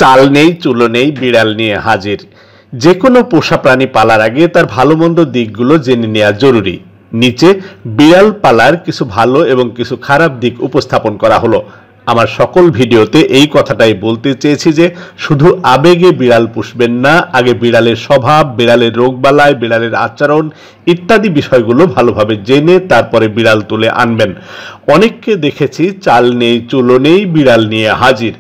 চাল নেই চুলো নেই বিড়াল নিয়ে হাজির। যে কোনো পোষা প্রাণী পালার আগে তার ভালো মন্দ দিকগুলো জেনে নেওয়া জরুরি। নিচে বিড়াল পালার কিছু ভালো এবং কিছু খারাপ দিক উপস্থাপন করা হলো। আমার সকল ভিডিওতে এই কথাটাই বলতে চেয়েছি যে শুধু আবেগে বিড়াল পুষবেন না, আগে বিড়ালের স্বভাব, বিড়ালের রোগবালাই, বিড়ালের আচরণ ইত্যাদি বিষয়গুলো ভালোভাবে জেনে তারপরে বিড়াল তুলে আনবেন। অনেককে দেখেছি চাল নেই চুলো নেই বিড়াল নিয়ে হাজির।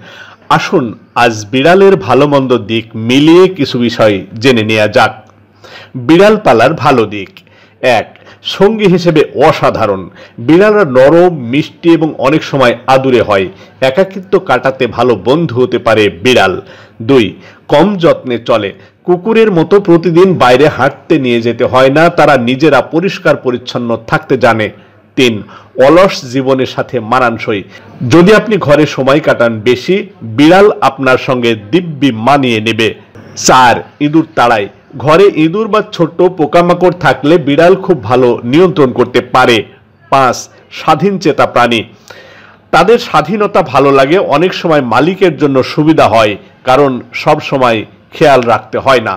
আসুন আজ বিড়ালের ভালো মন্দ দিক মিলিয়ে কিছু বিষয় জেনে নেওয়া যাক। বিড়াল পালার ভালো দিক। 1. সঙ্গী হিসেবে অসাধারণ। বিড়ালরা নরম, মিষ্টি এবং অনেক সময় আদুরে হয়। একাকিত্ব কাটাতে ভালো বন্ধু হতে পারে বিড়াল। 2. কম যত্নে চলে। কুকুরের মতো প্রতিদিন বাইরে হাঁটতে নিয়ে যেতে হয় না, তারা নিজেরা পরিষ্কার পরিচ্ছন্ন থাকতে জানে। 3. অলস জীবনের সাথে মানানসই। যদি আপনি ঘরে সময় কাটান বেশি, বিড়াল আপনার সঙ্গে দিব্যি মানিয়ে নেবে। 4. ইঁদুর তাড়ায়। ঘরে ইঁদুর বা ছোট পোকামাকড় থাকলে বিড়াল খুব ভালো নিয়ন্ত্রণ করতে পারে। 5. স্বাধীন চেতা প্রাণী। তাদের স্বাধীনতা ভালো লাগে, অনেক সময় মালিকের জন্য সুবিধা হয়, কারণ সব সময় খেয়াল রাখতে হয় না।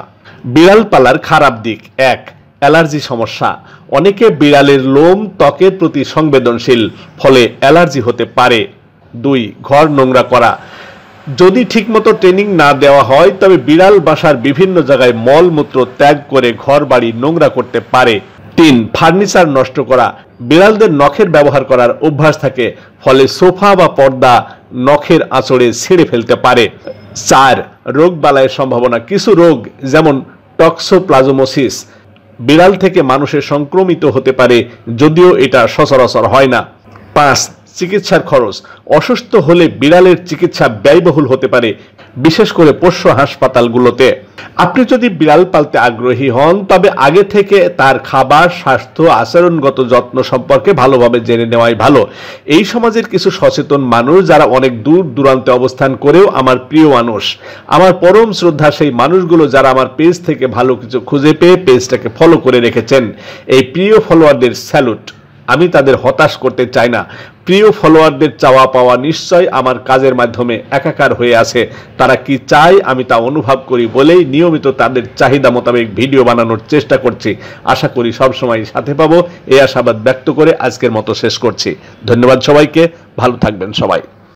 বিড়াল পালার খারাপ দিক। 1. অ্যালার্জি সমস্যা। অনেকে বিড়ালের লোম, ত্বকের প্রতি সংবেদনশীল, ফলে অ্যালার্জি হতে পারে। 2. ঘর নোংরা করা। যদি ঠিকমতো ট্রেনিং না দেওয়া হয় তবে বিড়াল বাসার বিভিন্ন জায়গায় মলমূত্র ত্যাগ করে ঘর বাড়ি নোংরা করতে পারে। 3. ফার্নিচার নষ্ট করা। বিড়ালদের নখের ব্যবহার করার অভ্যাস থাকে, ফলে সোফা বা পর্দা নখের আঁচড়ে ছিঁড়ে ফেলতে পারে। 4. রোগ বালাইয়ের সম্ভাবনা। কিছু রোগ যেমন টক্সোপ্লাজমোসিস বিড়াল থেকে মানুষের সংক্রমিত হতে পারে, যদিও এটা সচরাচর হয় না। 5. চিকিৎসার খরচ। অসুস্থ হলে বিড়ালের চিকিৎসা ব্যয়বহুল হতে পারে, বিশেষ করে পোষ্য হাসপাতালগুলোতে। আপনি যদি বিড়াল পালতে আগ্রহী হন তবে আগে থেকে তার খাবার, স্বাস্থ্য, আচরণগত যত্ন সম্পর্কে ভালোভাবে জেনে নেওয়াই ভালো। এই সমাজের কিছু সচেতন মানুষ যারা অনেক দূর দূরান্তে অবস্থান করেও আমার প্রিয় মানুষ, আমার পরম শ্রদ্ধা সেই মানুষগুলো যারা আমার পেজ থেকে ভালো কিছু খুঁজে পেয়ে পেজটাকে ফলো করে রেখেছেন। এই প্রিয় ফলোয়ারদের স্যালুট। আমি তাদের হতাশ করতে চাই না। প্রিয় ফলোয়ারদের চাওয়া পাওয়া নিশ্চয় আমার কাজের মাধ্যমে একাকার হয়ে আছে। তারা কি চায় আমি তা অনুভব করি বলেই নিয়মিত তাদের চাহিদা মোতাবেক ভিডিও বানানোর চেষ্টা করছি। আশা করি সবসময় সাথে পাবো, এই আশাবাদ ব্যক্ত করে আজকের মতো শেষ করছি। ধন্যবাদ সবাইকে, ভালো থাকবেন সবাই।